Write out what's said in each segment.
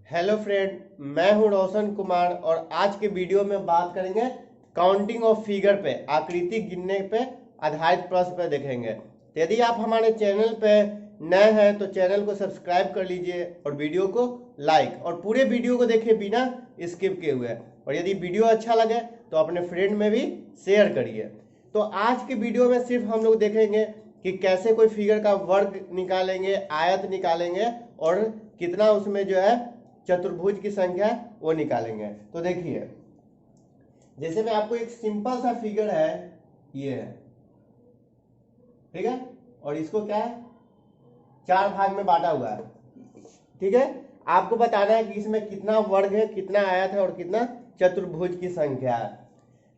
Hello friend, मैं हूं रोशन कुमार और आज के वीडियो में बात करेंगे काउंटिंग ऑफ फिगर पे, आकृति गिनने पे आधारित प्रश्न पे देखेंगे। तो यदि आप हमारे चैनल पे नए हैं तो चैनल को सब्सक्राइब कर लीजिए और वीडियो को लाइक और पूरे वीडियो को देखिए बिना स्किप किए हुए। और यदि वीडियो अच्छा लगे तो अपने फ्रेंड में भी शेयर करिए। तो आज के वीडियो में सिर्फ हम लोग देखेंगे कि कैसे कोई फिगर का वर्ग निकालेंगे, आयत निकालेंगे और कितना उसमें जो है चतुर्भुज की संख्या वो निकालेंगे। तो देखिए, जैसे मैं आपको एक सिंपल सा फिगर है, ये है, ठीक है, और इसको क्या है, 4 भाग में बांटा हुआ है, ठीक है। आपको बताना है कि इसमें कितना वर्ग है, कितना आयत है और कितना चतुर्भुज की संख्या है।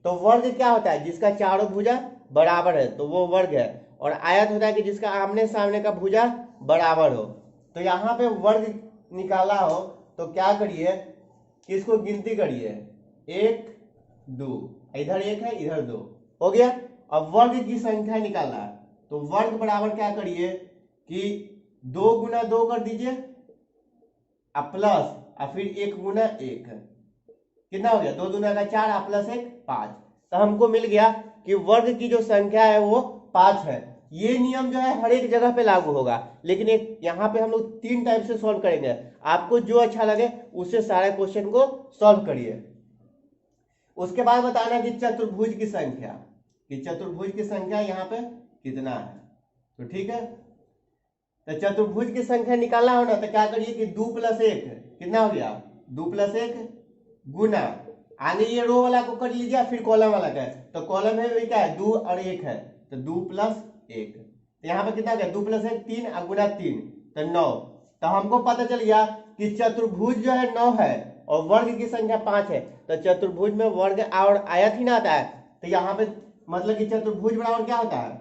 तो वर्ग क्या होता है, जिसका चारों भुजा बराबर है तो वो वर्ग है। और आयत होता है कि जिसका आमने सामने का भुजा बराबर हो। तो यहाँ पे वर्ग निकाला हो तो क्या करिए, इसको गिनती करिए, 1 2, इधर 1 है, इधर 2 हो गया। अब वर्ग की संख्या निकालना है तो वर्ग बराबर क्या करिए कि 2 गुना 2 कर दीजिए और प्लस और फिर 1 गुना 1, कितना हो गया, 2 दूना का 4 और प्लस 1 5। तो हमको मिल गया कि वर्ग की जो संख्या है वो 5 है। ये नियम जो है हर एक जगह पे लागू होगा, लेकिन एक यहाँ पे हम लोग 3 टाइप से सॉल्व करेंगे। आपको जो अच्छा लगे उससे सारे क्वेश्चन को सॉल्व करिए। उसके बाद बताना कि चतुर्भुज की संख्या, कि चतुर्भुज की संख्या यहाँ पे कितना है। तो ठीक है, तो चतुर्भुज की संख्या निकालना हो ना तो क्या करिए कि 2 + 1 कितना हो गया, 2 + 1 गुना, आगे ये रो वाला को कर लीजिए फिर कॉलम वाला का है। तो कॉलम है क्या है, 2 और 1 है, तो 2 + 1, तो यहाँ पे कितना गया, 2 + 1 3 और गुना 3 तो 9। तो हमको पता चल गया कि चतुर्भुज जो है 9 है और वर्ग की संख्या 5 है। तो चतुर्भुज में वर्ग और आयत ही ना आता है। तो यहाँ पे मतलब कि चतुर्भुज बराबर क्या होता है,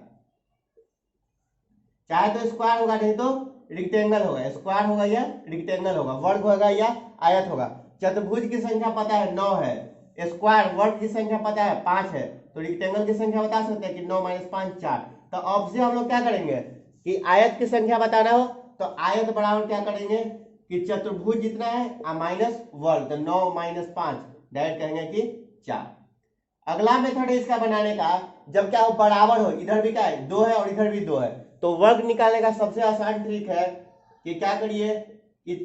चाहे तो स्क्वायर होगा नहीं तो रेक्टेंगल होगा, स्क्वायर होगा या रेक्टेंगल होगा, वर्ग होगा या आयत होगा। चतुर्भुज की संख्या पता है 9 है, स्क्वायर वर्ग की संख्या पता है 5 है, तो रेक्टेंगल की संख्या बता सकते हैं कि 9 - 5 4। तो अब से हम लोग क्या करेंगे कि आयत की संख्या बताना हो तो आयत बराबर क्या करेंगे कि चतुर्भुज जितना है माइनस वर्ग, तो 9 - 5 डायरेक्ट कहेंगे कि 4। अगला मेथड है इसका बनाने का, जब क्या हो बराबर हो, इधर भी क्या है 2 है और इधर भी 2 है, तो वर्ग निकालने का सबसे आसान ट्रिक है कि क्या करिए कि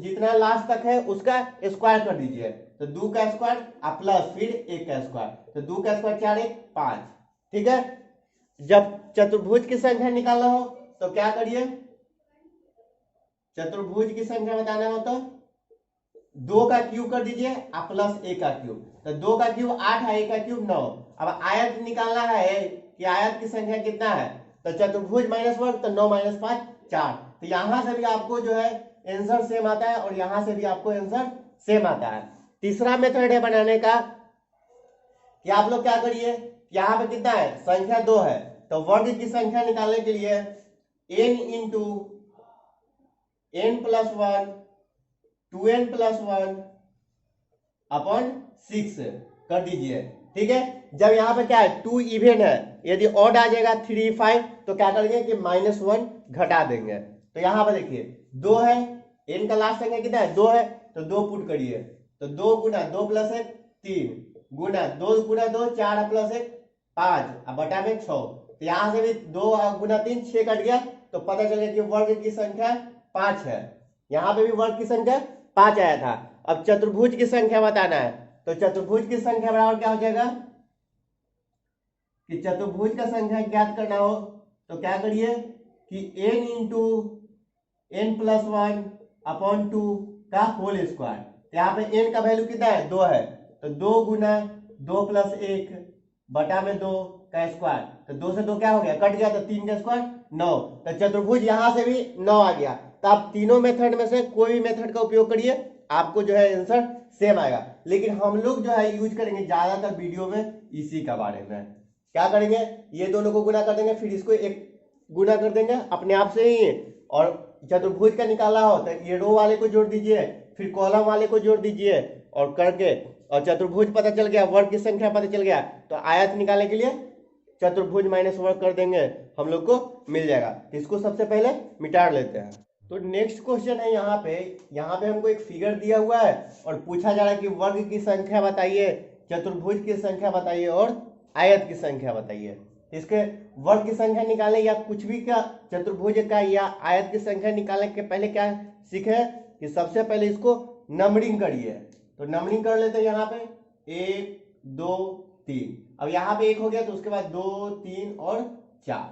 जितना लास्ट तक है उसका स्क्वायर कर दीजिए। तो 2 का स्क्वायर प्लस फिर 1 का स्क्वायर, तो 2 का स्क्वायर 4 1 5, ठीक है। जब चतुर्भुज की संख्या निकालना हो तो क्या करिए, चतुर्भुज की संख्या बताना हो तो 2 का क्यूब कर दीजिए प्लस 1 का क्यूब, तो 2 का क्यूब 8 है, 1 का क्यूब 9। अब आयत निकालना है कि आयत की संख्या कितना है, तो चतुर्भुज माइनस वर्ग, तो 9 - 5 4। तो यहां से भी आपको जो है आंसर सेम आता है और यहां से भी आपको आंसर सेम आता है। तीसरा मेथड है बनाने का कि आप लोग क्या करिए, यहाँ पे कितना है, संख्या 2 है, तो वर्ग की संख्या निकालने के लिए n into n + 1 2n + 1 upon 6 कर दीजिए, ठीक है। जब यहाँ पे क्या है 2 इवन है, यदि ऑड आ जाएगा 3 5 तो क्या करेंगे कि -1 घटा देंगे। तो यहाँ पे देखिए 2 है, n का लास्ट संख्या कितना है 2 है, तो 2 पुट करिए, तो 2 गुना 2 + 1 3 गुना 2 गुना 2 4 + 1 5 और बटा में 6। तो यहाँ से भी 2 गुना 3 6 कट गया, तो पता चल गया कि वर्ग की संख्या 5 है। यहाँ पे भी वर्ग की संख्या 5 आया था। अब चतुर्भुज की संख्या बताना है, तो चतुर्भुज की संख्या बराबर क्या हो जाएगा कि चतुर्भुज का संख्या ज्ञात करना हो तो क्या करिए कि n इंटू n + 1 अपॉन 2 का होल स्क्वायर। यहाँ पे n का वैल्यू कितना है 2 है, तो 2 गुना 2 + 1 बटा में 2 का स्क्वायर, तो 2 से 2 क्या हो गया, कट गया, तो 3 का स्क्वायर 9। तो चतुर्भुज यहां से भी 9 आ गया। तो आप तीनों मेथड में से कोई भी मेथड का उपयोग करिए, आपको जो है आंसर सेम आएगा। लेकिन हम लोग जो है यूज करेंगे ज्यादातर वीडियो में इसी का बारे में, क्या करेंगे, ये दोनों को गुना कर देंगे फिर इसको एक गुना कर देंगे अपने आप से ही। और चतुर्भुज का निकाला हो तो ये रो वाले को जोड़ दीजिए फिर कॉलम वाले को जोड़ दीजिए और करके, और चतुर्भुज पता चल गया, वर्ग की संख्या पता चल गया, तो आयत निकालने के लिए चतुर्भुज माइनस वर्ग कर देंगे, हम लोग को मिल जाएगा। इसको सबसे पहले मिटा लेते हैं। तो नेक्स्ट क्वेश्चन है यहाँ पे हमको एक फिगर दिया हुआ है और पूछा जा रहा है कि वर्ग की संख्या बताइए, चतुर्भुज की संख्या बताइए और आयत की संख्या बताइए। इसके वर्ग की संख्या निकालने या कुछ भी का, चतुर्भुज का या आयत की संख्या निकालने के पहले क्या सीखे कि सबसे पहले इसको नंबरिंग करिए। तो नंबरिंग कर लेते हैं यहाँ पे 1 2 3। अब यहाँ पे 1 हो गया तो उसके बाद 2 3 और 4।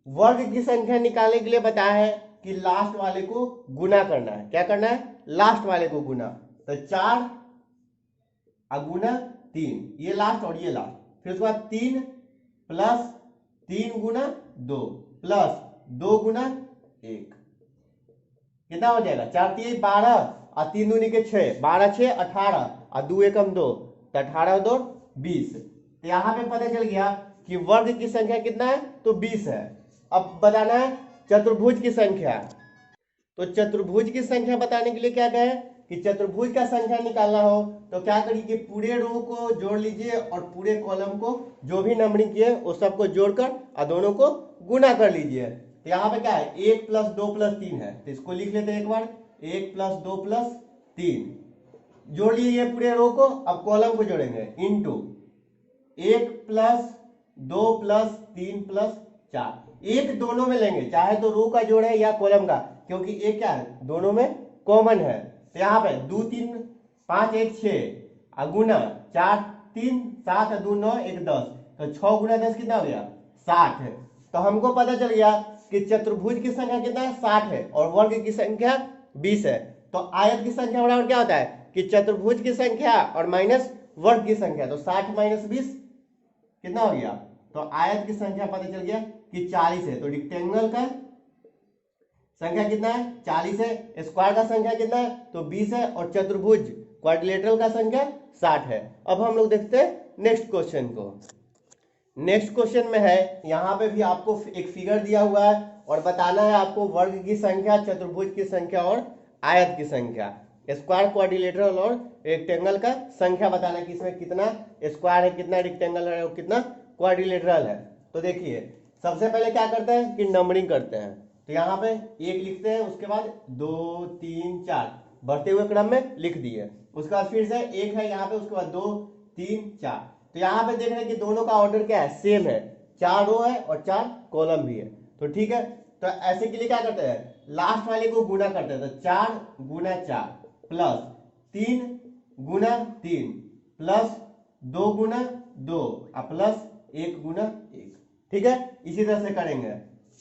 वर्ग की संख्या निकालने के लिए बताया है कि लास्ट वाले को गुना करना है। क्या करना है? लास्ट वाले को गुना। तो 4 गुना 3, ये लास्ट और ये लास्ट। फिर उसके बाद 3 प्लस 3 गुना 2 प्लस 2 गुना 1, कितना हो जाएगा? 4 3 12 और 3 दूनी के 6, 12 6 18 और 2 1 2, तो 18 2 20। तो यहाँ पे पता चल गया कि वर्ग की संख्या कितना है? तो 20 है। अब बताना है चतुर्भुज की संख्या। तो चतुर्भुज की संख्या बताने के लिए क्या कहे कि चतुर्भुज का संख्या निकालना हो तो क्या करिए कि पूरे रो को जोड़ लीजिए और पूरे कॉलम को जो भी नंबरिंग किए वो सबको जोड़कर और दोनों को गुना कर लीजिए। तो यहाँ पे क्या है? 1 प्लस 2 प्लस 3 है, तो इसको लिख लेते हैं एक बार। 1 प्लस 2 प्लस 3 जोड़ लीजिए पूरे रो को। अब कॉलम को जोड़ेंगे इंटू 1 प्लस 2 प्लस 3 प्लस 4। एक दोनों में लेंगे, चाहे तो रो का जोड़ है या कॉलम का, क्योंकि एक क्या है? दोनों में कॉमन है। तो यहाँ पे 2 3 5 1 6 गुना 4 3 7 2 9 1 10, तो 6 गुना 10 कितना हो गया? 60 है। तो हमको पता चल गया कि चतुर्भुज की संख्या कितना है? 60 है और वर्ग की संख्या 20 है। तो आयत की संख्या बराबर क्या होता है कि चतुर्भुज की संख्या और माइनस वर्ग की संख्या। तो 60 माइनस 20 कितना हो गया? तो आयत की संख्या पता चल गया कि 40 है। तो रेक्टेंगल का संख्या कितना है? 40 है। स्क्वायर का संख्या कितना है? तो 20 है। और चतुर्भुज क्वाड्रिलेटरल का संख्या 60 है। अब हम लोग देखते हैं नेक्स्ट क्वेश्चन को। नेक्स्ट क्वेश्चन में है, यहाँ पे भी आपको एक फिगर दिया हुआ है और बताना है आपको वर्ग की संख्या, चतुर्भुज की संख्या और आयत की संख्या। स्क्वायर, क्वाड्रिलेटरल और रेक्टेंगल का संख्या बताना कि इसमें कितना स्क्वायर है, कितना रेक्टेंगल है और कितना क्वाड्रिलेटरल है। तो देखिए सबसे पहले क्या करते हैं कि नंबरिंग करते हैं। तो यहाँ पे 1 लिखते हैं, उसके बाद 2 3 4 बढ़ते हुए क्रम में लिख दिए। उसके बाद फिर से 1 है यहाँ पे, उसके बाद 2 3 4। तो यहाँ पे देख रहे हैं कि दोनों का ऑर्डर क्या है? सेम है। 4 रो है और 4 कॉलम भी है। तो ठीक है, तो ऐसे के लिए क्या करते हैं? लास्ट वाले को गुना करते हैं। तो 4 गुना 4 प्लस 3 गुना 3 प्लस 2 गुना 2 और प्लस 1 गुना 1। ठीक है, इसी तरह से करेंगे।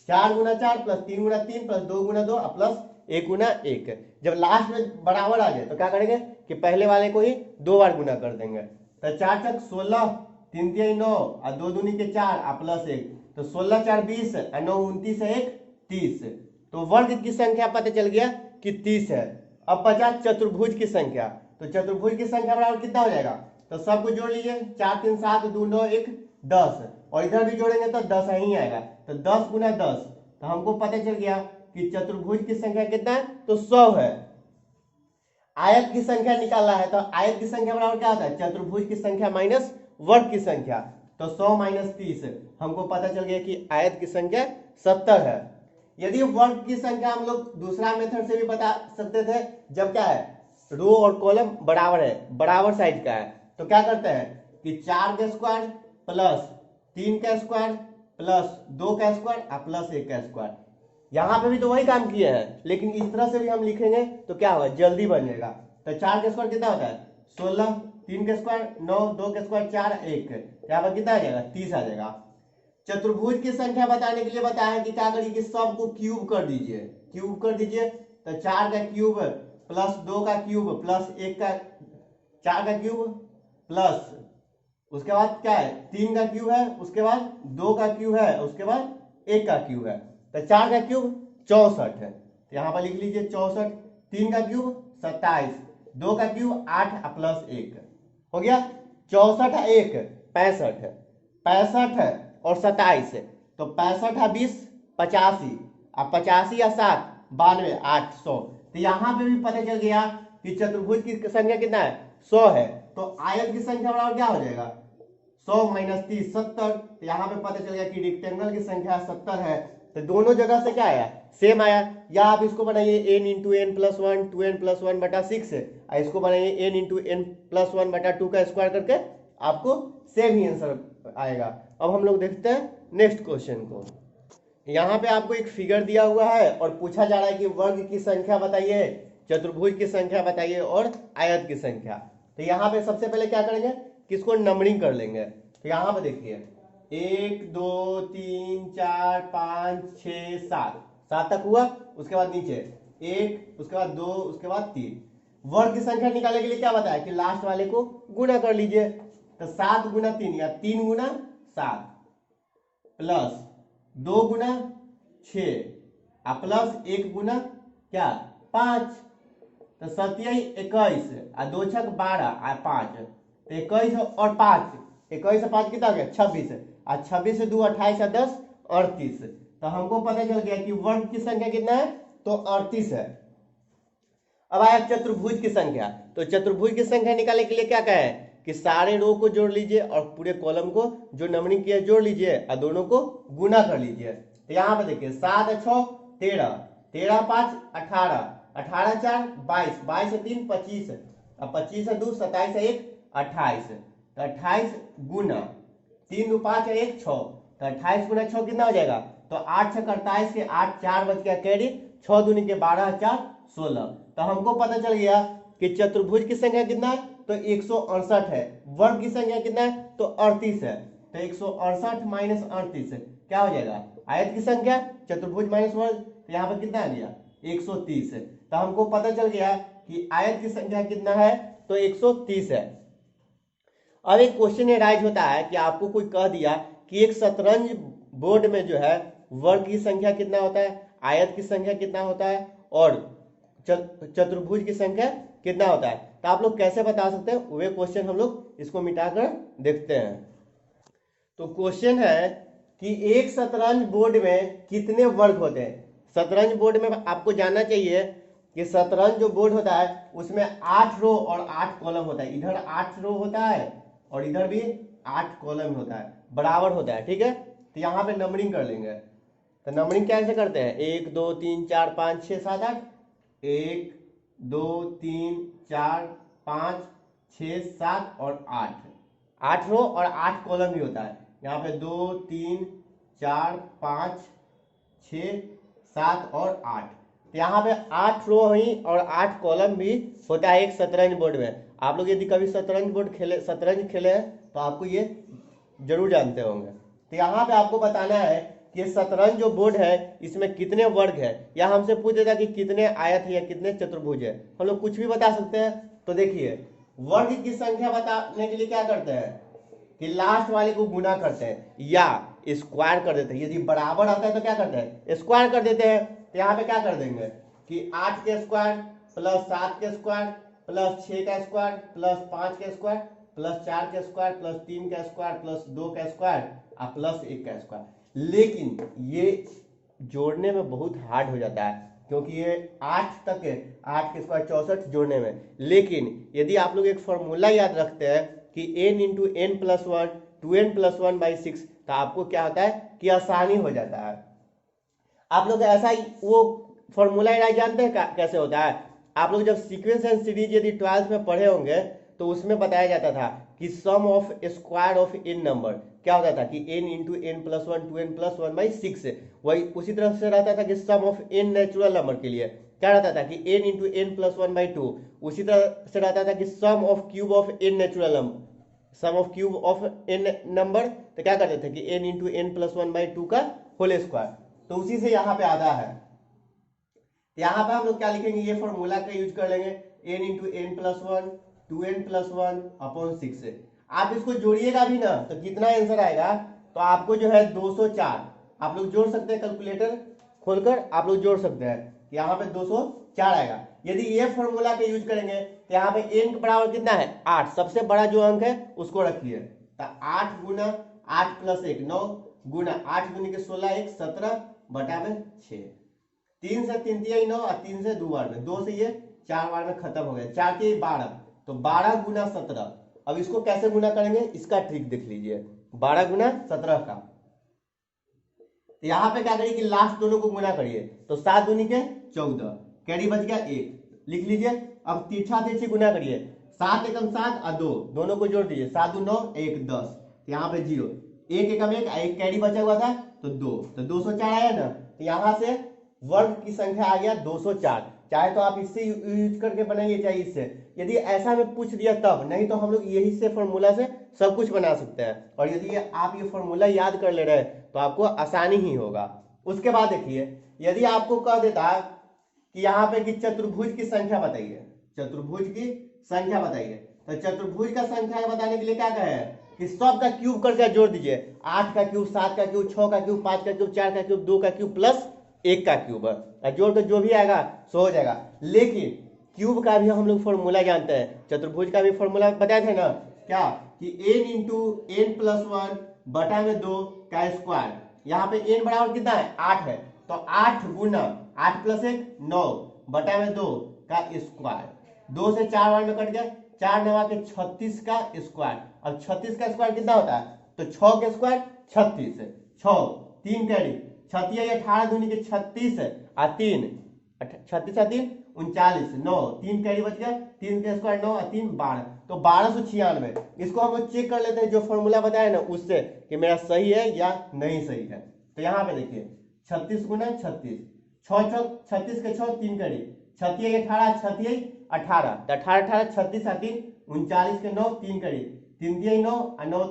4 गुना 4 प्लस 3 गुना 3 प्लस 2 गुना 2 और प्लस 1 गुना 1। जब लास्ट में बराबर आ जाए तो क्या करेंगे कि पहले वाले को ही 2 बार गुना कर देंगे। तो 4 चक 16, 3 3 9 और 2 दूनी के 4 और प्लस 1, तो 16 4 20 और 9 29 1 30। तो वर्ग की संख्या पता चल गया कि 30 है। अब बचा चतुर्भुज की संख्या। तो चतुर्भुज की संख्या बराबर कितना हो जाएगा? तो सबको जोड़ लीजिए। 4 3 7 2 9 1 10 और इधर भी जोड़ेंगे तो 10 ही आएगा। तो 10 गुना 10, तो हमको पता चल गया कि चतुर्भुज की संख्या कितना है? तो 100 है। आयत की संख्या निकालना है। तो आयत की संख्या बराबर क्या होता है? चतुर्भुज की संख्या माइनस वर्ग की संख्या। तो 100 माइनस 30, हमको पता चल गया कि आयत की संख्या 70 है। यदि वर्ग की संख्या हम लोग दूसरा मेथड से भी बता सकते थे, जब क्या है रो और कॉलम बराबर है, बराबर साइज का है। तो क्या करते हैं कि 4 का स्क्वायर प्लस 3 का स्क्वायर प्लस 2 का स्क्वायर और प्लस 1 का स्क्वायर। यहाँ पे भी तो वही काम किए हैं, लेकिन इस तरह से भी हम लिखेंगे तो क्या होगा? जल्दी बन जाएगा। तो 4 का स्क्वायर कितना होता है? 16, 3 का स्क्वायर 9, 2 का स्क्वायर 4 1, यहाँ पर कितना आ जाएगा? 30 आ जाएगा। चतुर्भुज की संख्या बताने के लिए बताया कि क्या करिए कि सबको क्यूब कर दीजिए। क्यूब कर दीजिए। तो 4 का क्यूब प्लस 2 का क्यूब प्लस 1 का 4 का क्यूब प्लस उसके बाद क्या है 3 का क्यूब है, उसके बाद 2 का क्यूब है, उसके बाद 1 का क्यूब है। तो 4 का क्यूब 64 है। तो यहाँ पर लिख लीजिए 64। 3 का क्यूब 27, 2 का क्यूब 8 प्लस 1 हो गया 64 1 65 है। 65 है और 27 है। तो 65 है 20 85 और 85 या 7 92 800। तो यहाँ पे भी पता चल गया कि चतुर्भुज की संख्या कितना है? 100 है। तो आयत की संख्या बराबर क्या हो जाएगा? 100 माइनस 30 70। तो यहाँ पे पता चल गया कि रेक्टेंगल की संख्या 70 है तो दोनों जगह से क्या आया, सेम आया। या आप इसको बनाइए n into N plus one 2n plus one बटा 6 और इसको बनाइए n into N plus one बटा 2 का स्क्वायर करके आपको सेम ही आंसर आएगा। अब हम लोग देखते हैं नेक्स्ट क्वेश्चन को। यहाँ पे आपको एक फिगर दिया हुआ है और पूछा जा रहा है कि वर्ग की संख्या बताइए, चतुर्भुज की संख्या बताइए और आयत की संख्या। तो यहाँ पे सबसे पहले क्या करेंगे, किसको नंबरिंग कर लेंगे। तो यहाँ पे देखिए 1 2 3 4 5 6 7 7 तक हुआ। उसके बाद नीचे 1, उसके बाद 2, उसके बाद 3। वर्ग की संख्या निकालने के लिए क्या बताया कि लास्ट वाले को गुना कर लीजिए। तो 7 गुना 3 या 3 गुना 7 प्लस 2 गुना 6 प्लस 1 गुना क्या 5। तो 7 21 और 2 छक 12 और 5, तो 21 और 5, 21 और 5 कितना हो गया 26 और 26 से 2 28 और 10 38। तो हमको पता चल गया कि वर्ग की संख्या कितना है, तो 38 है। अब आया चतुर्भुज की संख्या। तो चतुर्भुज की संख्या निकालने के लिए क्या कहे कि सारे रो को जोड़ लीजिए और पूरे कॉलम को जो नंबरिंग किया जोड़ लीजिए और दोनों को गुना कर लीजिए। तो यहाँ पे देखिए 7 और 6 13, 13 और 5 18, 18 और 4 22, 22 और 3 25 और 25 और 2 27 और 1 28। तो 28 गुना 3 2 5 और 1 6। तो 28 गुना 6 कितना हो जाएगा, तो 8 6 48 के 8 4 बच गया कैरी, 6 दूनी के 12 4 16। तो हमको पता चल गया कि चतुर्भुज की संख्या कितना है, तो 168 है। वर्ग की संख्या कितना है, तो 38 है। तो 168 माइनस 38 क्या हो जाएगा, आयत की संख्या चतुर्भुज माइनस वर्ग। तो यहाँ पर कितना आ गया 130। तो हमको पता चल गया कि आयत की संख्या कितना है, तो 130 है। अब एक क्वेश्चन ये राइज होता है कि आपको कोई कह दिया कि एक शतरंज बोर्ड में जो है वर्ग की संख्या कितना होता है, आयत की संख्या कितना होता है और चतुर्भुज की संख्या कितना होता है। तो आप लोग कैसे बता सकते हैं, वे क्वेश्चन हम लोग इसको मिटाकर देखते हैं। तो क्वेश्चन है कि एक शतरंज बोर्ड में कितने वर्ग होते हैं। शतरंज बोर्ड में आपको जानना चाहिए कि शतरंज जो बोर्ड होता है उसमें 8 रो और 8 कॉलम होता है। इधर 8 रो होता है और इधर भी 8 कॉलम होता है, बराबर होता है, ठीक है। तो यहाँ पे नंबरिंग कर लेंगे। तो नंबरिंग कैसे करते हैं, 1 2 3 4 5 6 7 8, 1 2 3 4 5 6 7 और 8, 8 रो और 8 कॉलम भी होता है। यहाँ पे 2 3 4 5 6 7 और 8। तो यहाँ पे 8 रो ही और 8 कॉलम भी होता है एक शतरंज बोर्ड में। आप लोग यदि कभी शतरंज खेले हैं तो आपको ये जरूर जानते होंगे। तो यहाँ पे आपको बताना है कि शतरंज जो बोर्ड है इसमें कितने वर्ग है, या हमसे पूछ देता कि कितने आयत है या कितने चतुर्भुज है, हम लोग कुछ भी बता सकते हैं। तो देखिए वर्ग की संख्या बताने के लिए क्या करते हैं कि लास्ट वाले को गुना करते हैं या स्क्वायर कर देते हैं। यदि बराबर आता है तो क्या करते हैं, स्क्वायर कर देते हैं। तो यहाँ पे क्या कर देंगे कि 8 के स्क्वायर प्लस 7 के स्क्वायर प्लस 6 का स्क्वायर प्लस 5 के स्क्वायर प्लस 4 के स्क्वायर प्लस 3 का स्क्वायर प्लस 2 का स्क्वायर और प्लस 1 का स्क्वायर। लेकिन ये जोड़ने में बहुत हार्ड हो जाता है क्योंकि ये 8 तक है, 8 के स्क्वायर 64 जोड़ने में। लेकिन यदि आप लोग एक फॉर्मूला याद रखते हैं कि n into N plus one 2n plus one by 6, तो आपको क्या होता है कि आसानी हो जाता है। आप लोग ऐसा ही वो फॉर्मूला जानते हैं कैसे होता है। आप लोग जब सीक्वेंस एंड सीरीज यदि 12th में पढ़े होंगे तो उसमें बताया जाता था कि sum of square of N number क्या होता था कि n into N plus one 2n plus one by 6। वही उसी तरह से रहता था कि sum of n natural number के लिए क्या रहता था कि n into N plus one by 2। उसी तरह से रहता था कि sum of cube of n natural number, sum of cube of n number, तो क्या करते थे कि n into N plus one by 2 का होल स्क्वायर। तो उसी से यहाँ पे आता है। यहाँ पे हम लोग क्या लिखेंगे, ये फॉर्मूला का यूज कर लेंगे n into N plus one 2n plus one upon 6। आप इसको जोड़िएगा भी ना तो कितना आंसर आएगा, तो आपको जो है 204। आप लोग जोड़ सकते हैं, कैलकुलेटर खोलकर आप लोग जोड़ सकते हैं। यहाँ पे 204 आएगा। यदि ये फॉर्मूला का यूज करेंगे तो यहाँ पे n के बराबर कितना है 8, सबसे बड़ा जो अंक है उसको रखिए। तो 8 गुना 8 प्लस 1 9 गुना 8 गुने के 16 1 17 बटा में 6। 3 से 3 तिया 9 और 3 से 2 बार में, 2 से ये 4 बार में खत्म हो गया, 4 के 12, तो 12 गुना 17। अब इसको कैसे गुना करेंगे इसका ट्रिक देख लीजिए, 12 गुना 17 का तो यहाँ पे क्या करिए कि लास्ट दोनों को गुना करिए, तो 7 दूनी के 14, कैरी बच गया 1, लिख लीजिए। अब तिरछा तिरछी गुना करिए, 7 एकम 7 और 2 दोनों को जोड़ दीजिए, 7 2 9 1 10, तो यहाँ पे 0, 1 एकम 1 एक कैरी बचा हुआ था तो 2, तो 204 आया ना। तो यहाँ से वर्ग की संख्या आ गया 204। चाहे तो आप इससे यूज करके बनाइए, चाहे इससे, यदि ऐसा में पूछ दिया तब, नहीं तो हम लोग यही से फॉर्मूला से सब कुछ बना सकते हैं। और यदि आप ये फॉर्मूला याद कर ले रहे हैं तो आपको आसानी ही होगा। उसके बाद देखिए, यदि आपको कह देता कि यहाँ पे कि चतुर्भुज की संख्या बताइए, चतुर्भुज की संख्या बताइए, तो चतुर्भुज का संख्या बताने के लिए क्या कहे कि सब का क्यूब करके जोड़ दीजिए, 8 का क्यूब, 7 का क्यूब, 6 का क्यूब, 5 का क्यूब, 4 का क्यूब, 2 का क्यूब प्लस 1 का क्यूब, जोड़ कर जो भी आएगा सो हो जाएगा। लेकिन क्यूब का भी हम लोग फॉर्मूला जानते हैं, चतुर्भुज का भी फॉर्मूला बताए थे ना, क्या कि n इंटू एन प्लस 1 बटा में 2 का स्क्वायर। यहाँ पे n बराबर कितना है 8 है, तो 8 गुना 8 प्लस 1 9 बटा में 2 का स्क्वायर, 2 से 4 बार में कट गया, 4 9 के 36 का स्क्वायर। अब 36 का स्क्वायर कितना होता है, तो 6 के स्क्वायर 36, 6 3 कैरी 36 18 दूनी के 36 और 3 36 और 3 39, 9 3 कैरी बच गया, 3 के स्क्वायर 9 और 3 12, तो 1296। इसको हम लोग चेक कर लेते हैं जो फॉर्मूला बताया ना उससे कि मेरा सही है या नहीं सही है। तो यहाँ पे देखिए 36 गुना 36, 6 36 के 6 3 कैरी 36 18 36 18, तो 18 18 36 और 3 39 के 9 3 कैरी 3 3 9 और 9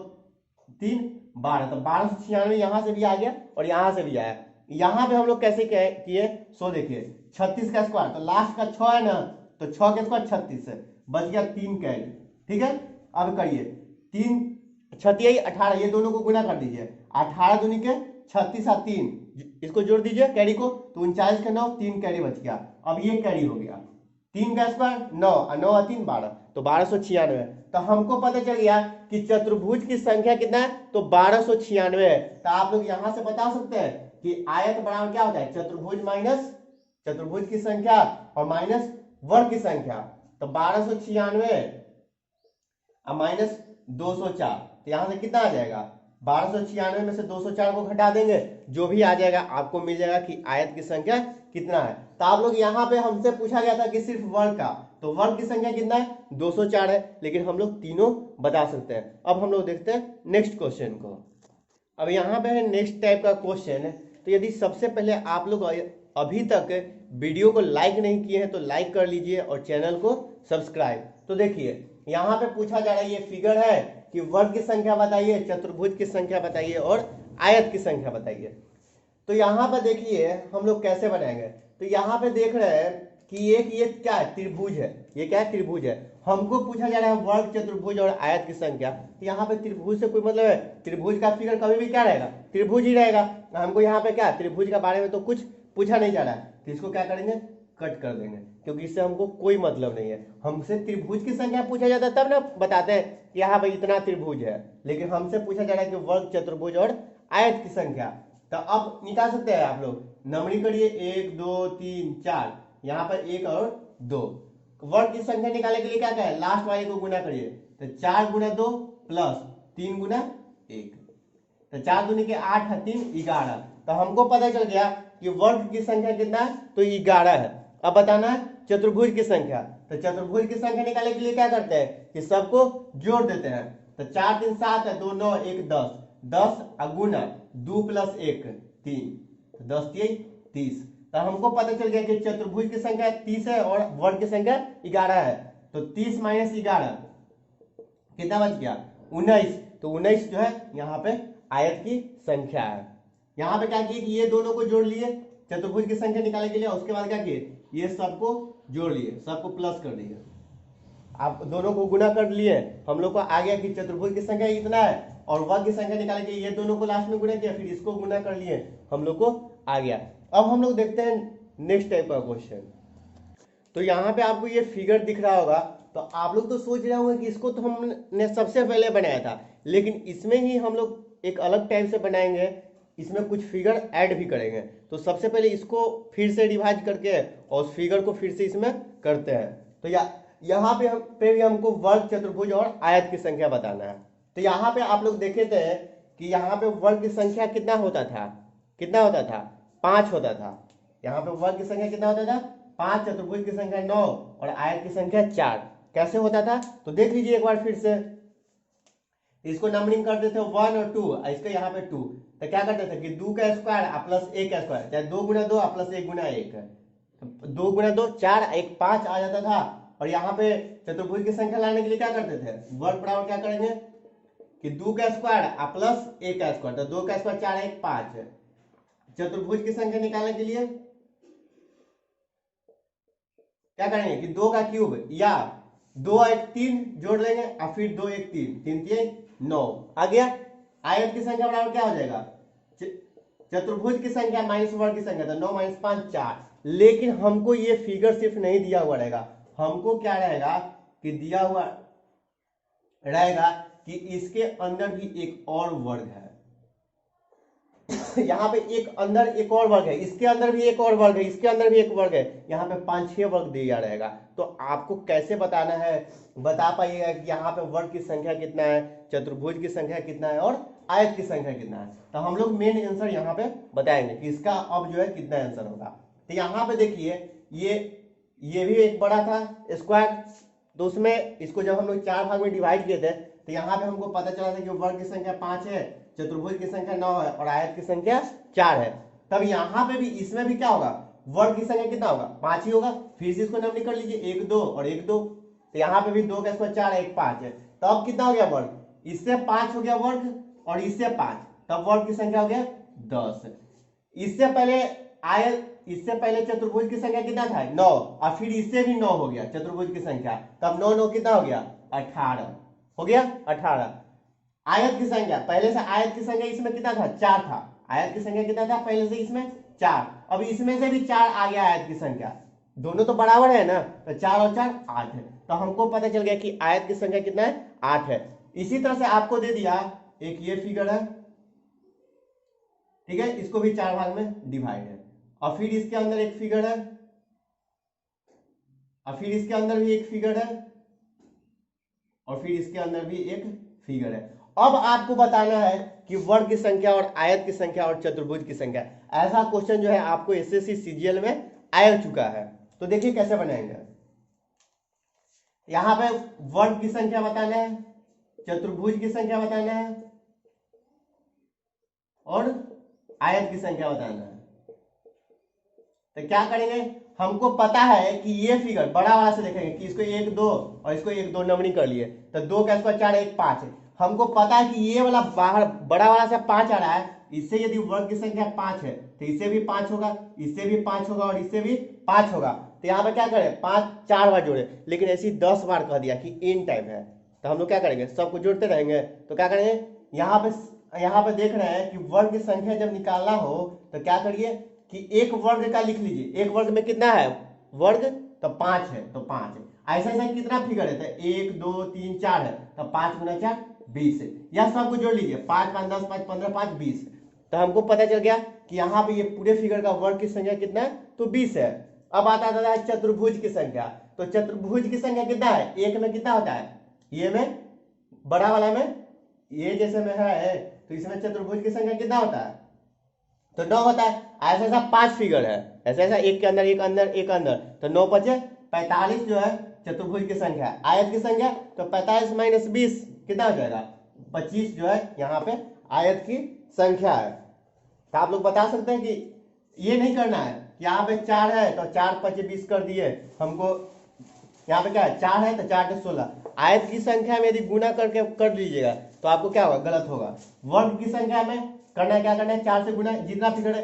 3 12, तो 1296 यहाँ से भी आ गया और यहाँ से भी आया। यहाँ पे हम लोग कैसे किए सो देखिए, 36 का स्क्वायर, तो लास्ट का 6 है ना, तो 6 के स्क्वायर 36 है, बच गया 3 कैरी, ठीक है। अब करिए 3 36 18, ये दोनों को गुना कर दीजिए, 18 दूनी के 36 और 3, इसको जोड़ दीजिए कैरी को, तो 39 के 9 3 कैरी बच गया। अब ये कैरी हो गया, 3 का स्क्वायर 9 और 9 और 3 12, तो 1296। तो हमको पता चल गया कि चतुर्भुज की संख्या कितना है, तो 1296 है। तो आप लोग यहां से बता सकते हैं कि आयत बराबर क्या होता है, चतुर्भुज माइनस चतुर्भुज की संख्या और माइनस वर्ग की संख्या, तो 1296 और माइनस 204, तो यहां से कितना आ जाएगा, 1296 में से 204 को घटा देंगे, जो भी आ जाएगा आपको मिल जाएगा कि आयत की संख्या कितना है। तो आप लोग यहाँ पे हमसे पूछा गया था कि सिर्फ वर्ग का, तो वर्ग की संख्या कितना है 204 है, लेकिन हम लोग तीनों बता सकते हैं। अब हम लोग देखते हैं नेक्स्ट क्वेश्चन को। अब यहाँ पे है नेक्स्ट टाइप का क्वेश्चन है। तो यदि सबसे पहले आप लोग अभी तक वीडियो को लाइक नहीं किए हैं तो लाइक कर लीजिए और चैनल को सब्सक्राइब। तो देखिए यहाँ पे पूछा जा रहा है, ये फिगर है कि वर्ग की संख्या बताइए, चतुर्भुज की संख्या बताइए और आयत की संख्या बताइए। तो यहाँ पे देखिए हम लोग कैसे बनाएंगे। तो यहाँ पे देख रहे हैं कि एक ये क्या है, त्रिभुज है, ये क्या है, त्रिभुज है। हमको पूछा जा रहा है वर्ग, चतुर्भुज और आयत की संख्या। तो यहाँ पे त्रिभुज से कोई मतलब है, त्रिभुज का फिगर कभी भी क्या रहेगा, त्रिभुज ही रहेगा। हमको यहाँ पे क्या त्रिभुज के बारे में तो कुछ पूछा नहीं जा रहा है, तो इसको क्या करेंगे, कट कर देंगे, क्योंकि इससे हमको कोई मतलब नहीं है। हमसे त्रिभुज की संख्या पूछा जाता है तब ना बताते हैं कि यहाँ भाई इतना त्रिभुज है, लेकिन हमसे पूछा जा रहा है कि वर्ग, चतुर्भुज और आयत की संख्या। तो अब निकाल सकते हैं आप लोग, नंबरिंग करिए 1 2 3 4, यहाँ पर 1 और 2। वर्ग की संख्या निकालने के लिए क्या है, लास्ट वाले को गुना करिए, तो 4 गुना 2 प्लस 3 गुना 1, तो 4 दूनी के 8 है 3 11। तो हमको पता चल गया कि वर्ग की संख्या कितना है, तो 11 है। अब बताना है चतुर्भुज की संख्या। तो चतुर्भुज की संख्या निकालने के लिए क्या करते हैं कि सबको जोड़ देते हैं। तो 4 3 7 है, 2 9 1 10, 10 गुना 2 प्लस 1 3, तो 10 3 30। तो हमको पता चल गया कि चतुर्भुज की संख्या 30 है और वर्ग की संख्या 11 है। तो 30 माइनस 11 कितना बच गया, 19। तो 19 जो है यहाँ पे आयत की संख्या है। यहाँ पे क्या किए कि ये दोनों को जोड़ लिए चतुर्भुज की संख्या निकालने के लिए, उसके बाद क्या किए, ये सबको जोड़ लिए, सबको प्लस कर दिए, आप दोनों को गुना कर लिए। हम लोग को आ गया कि चतुर्भुज की संख्या इतना है, और वर्ग की संख्या निकालने के लिए ये दोनों को लास्ट में गुना किया, फिर इसको गुना कर लिए, हम लोग को आ गया। अब हम लोग देखते हैं नेक्स्ट टाइप का क्वेश्चन। तो यहाँ पे आपको ये फिगर दिख रहा होगा, तो आप लोग तो सोच रहे होंगे कि इसको तो हमने सबसे पहले बनाया था, लेकिन इसमें ही हम लोग एक अलग टाइप से बनाएंगे, इसमें कुछ फिगर ऐड भी करेंगे। तो सबसे पहले इसको फिर से डिवाइड करके और उस फिगर को फिर से इसमें करते हैं। तो यहाँ पे भी हमको वर्ग, चतुर्भुज और आयत की संख्या बताना है। तो यहाँ पे आप लोग देखे थे कि यहाँ पे वर्ग की संख्या कितना होता था, कितना होता था, 5 होता था। यहाँ पे वर्ग की संख्या कितना होता था, 5, चतुर्भुज की संख्या 9 और आयत की संख्या 4। कैसे होता था तो देख लीजिए एक बार फिर से। इसको नंबरिंग करते थे 1 और 2, इसको यहाँ पे 2, तो क्या करते थे कि 2 का स्क्वायर प्लस 1 का स्क्वायर, चाहे 2 गुना 2 प्लस 1 गुना 1, 2 गुना 2 4, 1 5 आ जाता था। और यहाँ पे चतुर्भुज की संख्या लाने के लिए क्या करते थे, वर्ग बराबर क्या करेंगे कि 2 का स्क्वायर प्लस 1 का स्क्वायर, तो 2 का स्क्वायर 4 1 5। चतुर्भुज की संख्या निकालने के लिए क्या करेंगे कि 2 का क्यूब या 2 और 1 3 जोड़ लेंगे और फिर 2 1 3 3 3 9 आ गया। आयत की संख्या बराबर क्या हो जाएगा, चतुर्भुज की संख्या माइनस वर्ग की संख्या, तो 9 माइनस 5 4। लेकिन हमको ये फिगर सिर्फ नहीं दिया हुआ रहेगा, हमको क्या रहेगा कि दिया हुआ रहेगा कि इसके अंदर भी एक और वर्ग है। यहाँ पे एक अंदर एक और वर्ग है, इसके अंदर भी एक और वर्ग है, इसके अंदर भी एक वर्ग है, यहाँ पे 5-6 वर्ग दिया रहेगा। तो आपको कैसे बताना है, बता पाइएगा कि यहाँ पे वर्ग की संख्या कितना है, चतुर्भुज की संख्या कितना है और आयत की संख्या कितना है। तो हम लोग मेन आंसर यहाँ पे बताएंगे कि इसका अब जो है कितना आंसर होगा। तो यहाँ पे देखिए ये भी एक बड़ा था स्क्वायर, तो उसमें इसको जब हम लोग 4 भाग में डिवाइड किए थे तो यहाँ पे हमको पता चला था कि वर्ग की संख्या 5 है, चतुर्भुज की संख्या 9 है और आयत की संख्या 4 है। तब यहाँ पे भी इसमें भी क्या होगा, वर्ग की संख्या कितना होगा, 5 ही होगा। फिर से इसको नंबरिंग कर लीजिए 1 2 और 1 2, तो यहाँ पे भी 2 का स्क्वायर 4 1 5 है। तो अब कितना हो गया वर्ग, इससे 5 हो गया वर्ग और इससे 5, तब वर्ग की संख्या हो गया 10। इससे पहले आयत, इससे पहले चतुर्भुज की संख्या कितना था 9 और फिर इससे भी 9 हो गया चतुर्भुज की संख्या, तब 9 9 कितना हो गया 18 हो गया 18। आयत की संख्या, पहले से आयत की संख्या इसमें कितना था 4 था, आयत की संख्या कितना था पहले से इसमें 4, अब इसमें से भी 4 आ गया आयत की संख्या, दोनों तो बराबर है ना, तो 4 और 4 8 है। तो हमको पता चल गया कि आयत की संख्या कितना है 8 है। इसी तरह से आपको दे दिया एक ये फिगर है, ठीक है, इसको भी 4 भाग में डिवाइड है, और फिर इसके अंदर एक फिगर है, और फिर इसके अंदर भी एक फिगर है, और फिर इसके अंदर भी एक फिगर है। अब आपको बताना है कि वर्ग की संख्या और आयत की संख्या और चतुर्भुज की संख्या। ऐसा क्वेश्चन जो है आपको एसएससी सीजीएल में आ चुका है। तो देखिए कैसे बनाएंगे, यहां पे वर्ग की संख्या बताना है, चतुर्भुज की संख्या बताना है और आयत की संख्या बताना है। तो क्या करेंगे, हमको पता है कि ये फिगर बड़ा वाला से देखेंगे कि इसको 1 2 और इसको 1 2 नंबरिंग कर लिए, तो 2 का स्क्वायर 4 1 5 है। हमको पता है कि ये वाला बाहर बड़ा वाला से 5 आ रहा है, इससे यदि वर्ग की संख्या 5 है तो इससे भी 5 होगा, इससे भी 5 होगा और इससे भी 5 होगा। तो यहाँ पे क्या करें 5 4 बार जोड़े, लेकिन ऐसी 10 बार कह दिया कि इन टाइप है, तो हम लोग क्या करेंगे सबको जोड़ते रहेंगे। तो क्या करेंगे, यहाँ पे देख रहे हैं कि वर्ग की संख्या जब निकालना हो तो क्या करिए कि एक वर्ग का लिख लीजिए, एक वर्ग में कितना है वर्ग, तो 5 है, तो 5 है। ऐसा ऐसा कितना फिगर है, तो 1 2 3 4 है, तो 5 गुना 4 20 है। यह सबको जोड़ लीजिए, 5 5 10 5 15 5 20। तो हमको पता चल गया कि यहाँ पे ये पूरे फिगर का वर्ग की संख्या कितना है, तो 20 है। अब आता है चतुर्भुज की संख्या, तो चतुर्भुज की संख्या कितना है, एक में कितना होता है, ये में बड़ा वाला में ये जैसे में है, तो इसमें चतुर्भुज की संख्या कितना होता है, तो 9 होता है। ऐसा ऐसा 5 फिगर है, ऐसा ऐसा एक के अंदर एक अंदर एक अंदर, तो 9 5 45 जो है चतुर्भुज की संख्या। आयत की संख्या तो 45 माइनस 20 कितना हो जाएगा 25 जो है यहाँ पे आयत की संख्या है। तो आप लोग बता सकते हैं कि ये नहीं करना है, यहाँ पे 4 है तो 4 5 20 कर दिए, हमको यहाँ पे क्या है 4 है तो 4 से 16। आयत की संख्या में यदि गुना करके कर लीजिएगा तो आपको क्या होगा गलत होगा। वर्ग की संख्या में करना है, क्या करना है 4 से गुना, जितना फिगर है,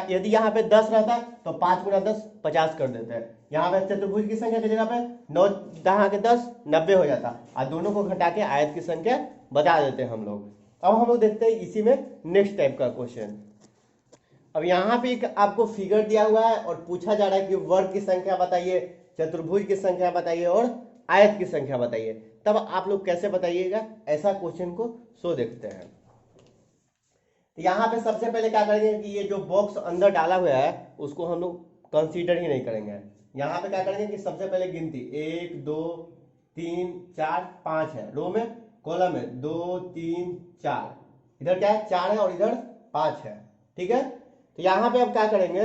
यदि यहाँ पे 10 रहता तो 5 गुना 10 50 कर देते हैं। यहाँ पे चतुर्भुज की संख्या की जगह पे 9 10 90 हो जाता, और दोनों को घटा के आयत की संख्या बता देते हैं हम लोग। अब हम लोग देखते हैं इसी में नेक्स्ट टाइप का क्वेश्चन। अब यहाँ पे एक आपको फिगर दिया हुआ है और पूछा जा रहा है कि वर्ग की संख्या बताइए, चतुर्भुज की संख्या बताइए और आयत की संख्या बताइए। तब आप लोग कैसे बताइएगा, ऐसा क्वेश्चन को सो देखते हैं। यहाँ पे सबसे पहले क्या करेंगे कि ये जो बॉक्स अंदर डाला हुआ है उसको हम लोग कंसीडर ही नहीं करेंगे। यहाँ पे क्या करेंगे कि सबसे पहले गिनती 1 2 3 4 5 है, रो में, कॉलम में 2 3 4, इधर क्या है 4 है और इधर 5 है। ठीक है। तो यहाँ पे अब क्या करेंगे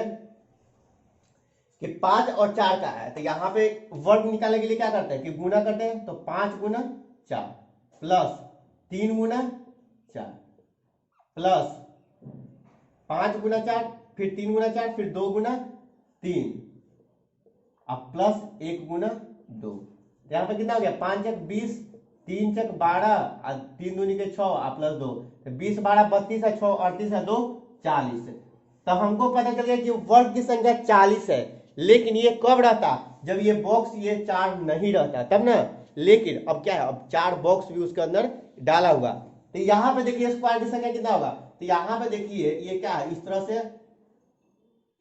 कि 5 और 4 का है, तो यहाँ पे वर्ग निकालने के लिए क्या करते हैं कि गुना करते हैं। तो 5 गुना 4 प्लस 3 गुना 4 प्लस 5 गुना 4 फिर 3 गुना 4 फिर 2 गुना 3 अब प्लस 1 गुना 2। तो यहाँ पे कितना हो गया 5 चक 20 3 चक 12 और 3 दूनी के 6 और प्लस 2 तो 20 12 32 है 6 38 है 2 40। तो हमको पता चल गया कि वर्ग की संख्या 40 है, लेकिन ये कब रहता जब ये बॉक्स ये 4 नहीं रहता तब ना। लेकिन अब क्या है, अब 4 बॉक्स भी उसके अंदर डाला हुआ। तो यहाँ पे देखिए स्क्वायर की संख्या कितना होगा। तो यहाँ पे देखिए ये क्या है, इस तरह से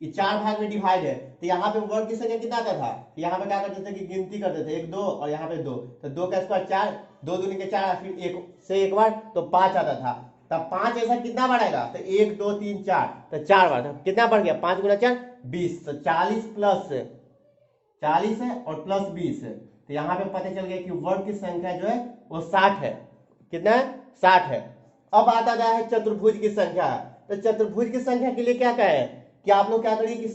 ये 4 भाग में डिवाइड है। तो यहाँ पे वर्ग की संख्या कितना आता था, यहाँ पे क्या करते थे कि गिनती करते थे 1 2 और यहाँ पे 2, तो 2 का स्क्वायर 4 2 दूनी के 4 फिर 1 से एक बार तो 5 आता था। तब 5 ऐसा कितना बढ़ेगा तो 1 2 3 4 तो 4 बार, तो कितना बढ़ गया 5 गुना 4 20। तो 40 प्लस 40 है और प्लस 20 है। तो यहाँ पे पता चल गया कि वर्ग की संख्या जो है वो 60 है। कितना है 60 है। अब आता है चतुर्भुज की संख्या। तो चतुर्भुज की संख्या के लिए क्या कहे कि आप लोग क्या करिए कि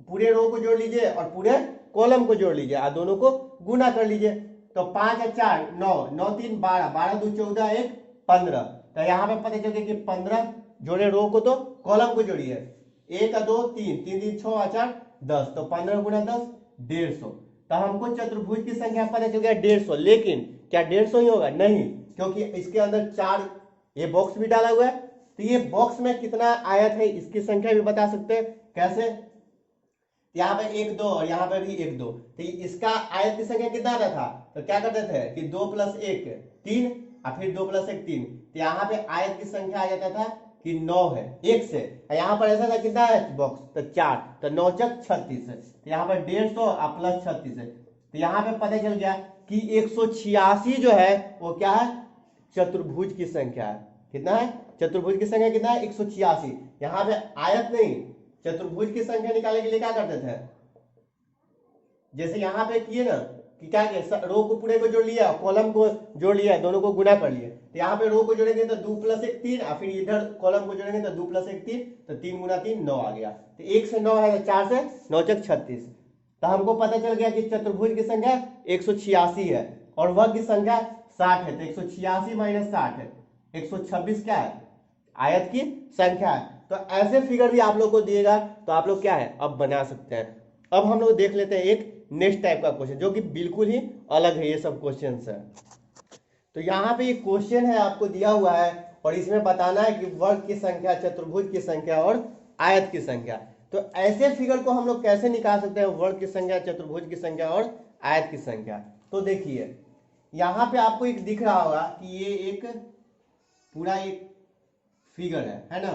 पूरे रो को जोड़ लीजिए और पूरे कॉलम को जोड़ लीजिए और दोनों को गुना कर लीजिए। तो 5 और 4 9 9 3 12 12 2 14 1 15। तो यहाँ पे पता चल गया कि 15 जोड़े रो को तो कॉलम को जोड़िए 1 2 3 3 3 6 और 4 10। तो 15 गुना 10 150। तो हमको चतुर्भुज की संख्या पता चल गया 150। लेकिन क्या 150 ही होगा, नहीं, क्योंकि इसके अंदर 4 ये बॉक्स भी डाला हुआ है। तो ये बॉक्स में कितना आयत है इसकी संख्या भी बता सकते हैं। कैसे, यहाँ पे 1 2 और यहाँ पे भी 1 2। तो इसका आयत की संख्या कितना आता था, तो क्या करते थे कि 2 + 1 3 और फिर 2 + 1 3। तो यहाँ पे आयत की संख्या आ जाता था कि 9 है 1 से। यहाँ पर ऐसा था कितना है बॉक्स, तो 4, तो 9 चक 36 है। तो यहाँ पर 150 और प्लस 36 है। तो यहाँ पे पता चल गया कि 186 जो है वो क्या है चतुर्भुज की संख्या है। कितना है चतुर्भुज की संख्या कितना है 186। यहाँ पे आयत नहीं, चतुर्भुज की संख्या निकालने के लिए क्या करते थे, जैसे यहाँ पे किए ना कि क्या किया रो को पूरे को जोड़ लिया कॉलम को जोड़ लिया दोनों को गुना कर लिए। तो यहाँ पे रो को जोड़ेंगे तो 2 + 1 3 और फिर इधर कॉलम को जोड़ेंगे तो 2 + 1 3 तो 3 गुना 3 9 आ गया। तो 1 से 9 है तो 4 से 9 चक 36। तो हमको पता चल गया कि चतुर्भुज की संख्या 186 है और वर्ग की संख्या 60 है। तो 186 - 60 है 126 क्या है आयत की संख्या है। तो ऐसे फिगर भी आप लोग को दिएगा तो आप लोग क्या है अब बना सकते हैं। अब हम लोग देख लेते हैं एक नेक्स्ट टाइप का क्वेश्चन जो कि बिल्कुल ही अलग है। ये सब क्वेश्चन है। तो यहाँ पे एक क्वेश्चन है आपको दिया हुआ है और इसमें बताना है कि वर्ग की संख्या चतुर्भुज की संख्या और आयत की संख्या। तो ऐसे फिगर को हम लोग कैसे निकाल सकते हैं वर्ग की संख्या चतुर्भुज की संख्या और आयत की संख्या। तो देखिए यहाँ पे आपको एक दिख रहा होगा कि ये एक पूरा एक फिगर है ना।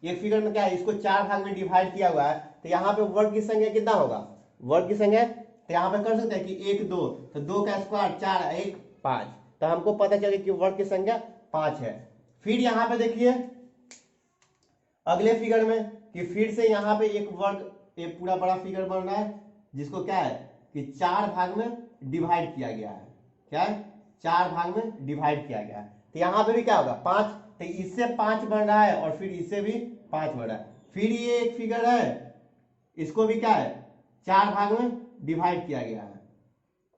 ये फिगर में क्या है इसको 4 भाग में डिवाइड किया हुआ है। तो यहाँ पे वर्ग की संख्या कितना होगा, वर्ग की संख्या तो यहाँ पे कर सकते हैं कि 1 2 तो 2 का स्क्वायर 4 1 5। तो हमको पता चले कि वर्ग की संख्या 5 है। फिर यहाँ पे देखिए अगले फिगर में कि फिर से यहाँ पे एक वर्ग एक पूरा बड़ा फिगर बन रहा है जिसको क्या है कि 4 भाग में डिवाइड किया गया है। क्या है 4 भाग में डिवाइड किया गया है। तो यहाँ पे भी क्या होगा 5। तो इससे 5 बन रहा है और फिर इससे भी 5 बन रहा है। फिर ये एक फिगर है इसको भी क्या है 4 भाग में डिवाइड किया गया है।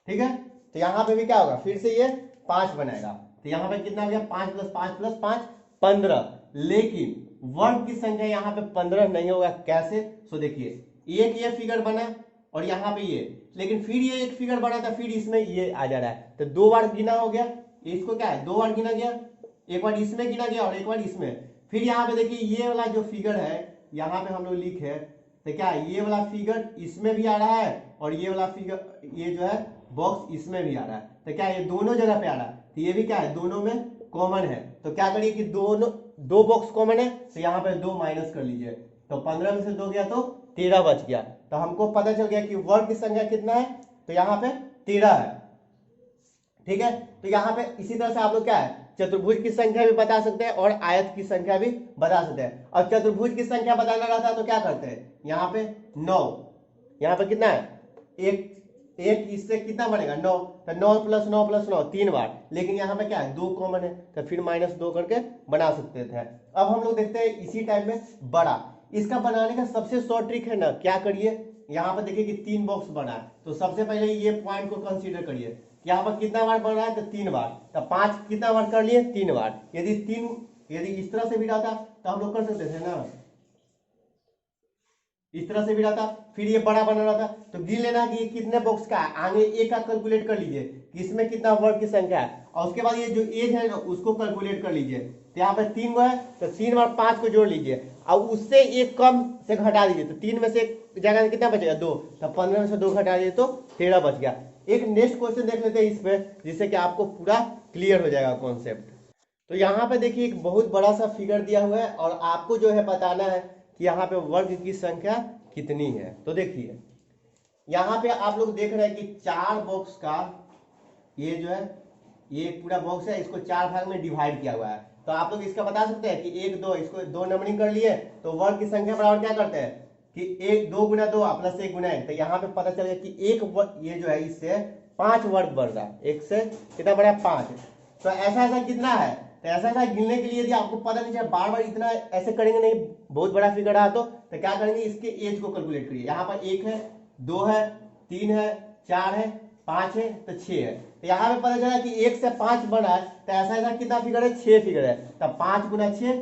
ठीक है। तो यहाँ पे भी क्या होगा फिर से ये 5 बनेगा। तो यहाँ पे कितना हो गया 5 + 5 + 5 15। लेकिन वर्ग की संख्या यहाँ पे 15 नहीं होगा। कैसे, सो देखिए एक ये फिगर बना और यहाँ पे ये, लेकिन फिर ये एक फिगर बना था फिर इसमें ये आ जा रहा है। तो 2 बार गिना हो गया, इसको क्या है 2 बार गिना गया, एक बार इसमें गिना गया और एक बार इसमें। फिर यहाँ पे देखिए ये वाला जो फिगर है यहाँ पे हम लोग लिखे तो क्या ये वाला फिगर इसमें भी आ रहा है और ये वाला फिगर ये जो है बॉक्स इसमें भी आ रहा है। तो क्या ये दोनों जगह पे आ रहा है। तो ये भी क्या है दोनों में कॉमन है। तो क्या करिए कि दोनों 2 बॉक्स कॉमन है तो यहाँ पे 2 माइनस कर लीजिए। तो 15 में से 2 गया तो 13 बच गया। तो हमको पता चल गया कि वर्ग की संख्या कितना है, तो यहाँ पे 13 है। ठीक है। तो यहाँ पे इसी तरह से आप लोग क्या है चतुर्भुज की संख्या भी बता सकते हैं और आयत की संख्या भी बता सकते हैं। और चतुर्भुज की संख्या बताना रहता है तो क्या करते हैं यहाँ पे 9, यहाँ पे कितना है 1 एक इससे कितना बनेगा 9, तो 9 + 9 + 9 3 बार, लेकिन यहाँ पे क्या है 2 कॉमन है, तो फिर -2 करके बना सकते थे। अब हम लोग देखते हैं इसी टाइप में बड़ा, इसका बनाने का सबसे शॉर्ट ट्रिक है ना, क्या करिए, यहाँ पर देखिए कि 3 बॉक्स बना है, तो सबसे पहले ये पॉइंट को कंसीडर करिए, यहाँ पर कितना बार बन रहा है, तो 3 बार, तो 5 कितना बार कर लिए 3 बार, यदि इस तरह से भी रहता तो हम लोग कर सकते थे ना, इस तरह से भी रहता, फिर ये बड़ा बना रहा था, तो गिन लेना कि ये कितने बॉक्स का है, आगे एक का कैलकुलेट कर लीजिए कि इसमें कितना वर्ग की संख्या है, और उसके बाद ये जो एज है ना उसको कैलकुलेट कर लीजिए, तो यहाँ पे 3 है, तो 3 और 5 को जोड़ लीजिए, और उससे एक कम से घटा दीजिए, तो 3 में से एक जगह कितना बचेगा 2, तो 15 में से 2 घटा दीजिए तो 13 बच गया। एक नेक्स्ट क्वेश्चन देख लेते हैं इस पे, जिससे कि आपको पूरा क्लियर हो जाएगा कॉन्सेप्ट। तो यहाँ पे देखिए एक बहुत बड़ा सा फिगर दिया हुआ है, और आपको जो है बताना है कि यहाँ पे वर्ग की संख्या कितनी है। तो देखिए यहाँ पे आप लोग देख रहे हैं कि 4 बॉक्स का ये जो है ये पूरा बॉक्स है, इसको 4 भाग में डिवाइड किया हुआ है, तो आप लोग इसका बता सकते हैं कि 1 2, इसको 2 नंबरिंग कर लिए, तो वर्ग की संख्या बराबर क्या करते हैं कि 1 2 × 2 + 1 × 1, तो यहाँ पे पता चल गया कि एक ये जो है इससे 5 वर्ग बढ़ रहा है, एक से कितना बढ़ा 5, तो ऐसा कितना है, तो ऐसा गिनने के लिए यदि आपको पता नहीं चले, बार बार इतना ऐसे करेंगे नहीं, बहुत बड़ा फिगर है, तो क्या करेंगे इसके एज को कैलकुलेट करिए, यहाँ पर 1 है 2 है 3 है 4 है 5 है तो 6 है, तो यहाँ पे पता चला कि 1 से 5 बना है, तो ऐसा कितना फिगर है 6 फिगर है, तो 5 × 6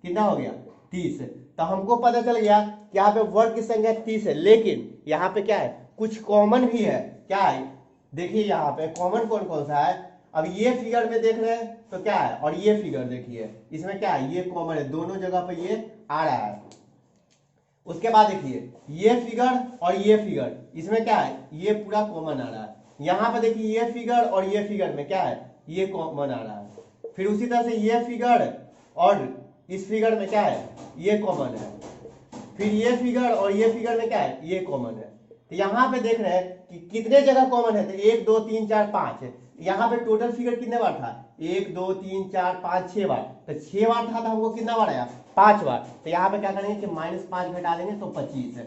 कितना हो गया 30, तो हमको पता चल गया कि यहाँ पे वर्ग की संख्या 30 है, लेकिन यहाँ पे क्या है कुछ कॉमन भी है, क्या है देखिए यहाँ पे कॉमन कौन कौन सा है, अब ये फिगर में देख रहे हैं तो क्या है, और ये फिगर देखिए इसमें क्या है ये कॉमन है, दोनों जगह पे ये आ रहा है। उसके बाद देखिए ये फिगर और ये फिगर, इसमें क्या है ये पूरा कॉमन आ रहा है, यहाँ पे देखिए ये फिगर और ये फिगर में क्या है ये कॉमन आ रहा है, फिर उसी तरह से ये फिगर और इस फिगर में क्या है ये कॉमन है, फिर ये फिगर और ये फिगर में क्या है ये कॉमन है, तो यहाँ पे देख रहे हैं कि कितने जगह कॉमन है, तो 1 2 3 4 5 है, यहाँ पे टोटल फिगर कितने बार था 1 2 3 4 5 6 बार, तो 6 बार था तो हमको कितना बार आया 5 बार, तो यहाँ पे क्या करेंगे कि -5 घटा देंगे तो 25 है।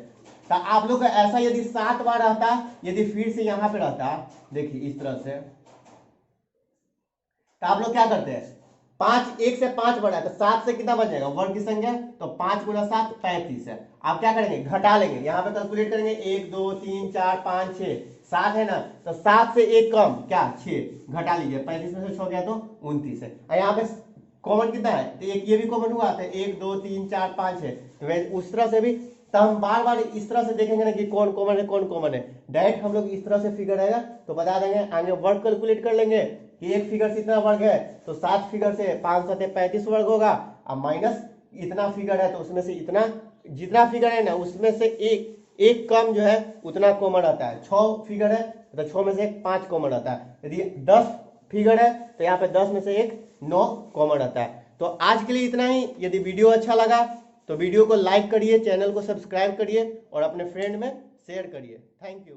तो आप लोग का ऐसा यदि 7 बार रहता, यदि फिर से यहाँ पे रहता देखिए इस तरह से, तो आप लोग क्या करते हैं 5 1 से 5 बढ़ा तो 7 से कितना बच जाएगा वर्ग की संख्या, तो 5 × 7 35 है, आप क्या करेंगे घटा लेंगे, यहाँ पे कैलकुलेट करेंगे 1 2 3 4 5 6 7 है ना, तो 7 से 1 कम क्या 6, घटा लीजिए 35 में से 6 गया तो 29 है, और यहाँ पे कॉमन कितना है, तो एक ये भी कॉमन हुआ, तो 1 2 3 4 5 है, तो उस तरह से भी, तो हम बार बार इस तरह से देखेंगे ना कि कौन कॉमन है कौन कॉमन है, डायरेक्ट हम लोग इस तरह से फिगर आएगा तो बता देंगे, आगे वर्ग कैलकुलेट कर लेंगे कि एक फिगर से इतना वर्ग है, तो 7 फिगर से 5 7 35 वर्ग होगा, और माइनस इतना फिगर है तो उसमें से इतना जितना फिगर है ना उसमें से एक कम जो है उतना कॉमन आता है, 6 फिगर है तो 6 में से 5 कॉमन आता है, यदि 10 फिगर है तो यहाँ पे 10 में से 9 कॉमन आता है। तो आज के लिए इतना ही, यदि वीडियो अच्छा लगा तो वीडियो को लाइक करिए, चैनल को सब्सक्राइब करिए और अपने फ्रेंड में शेयर करिए। Thank you.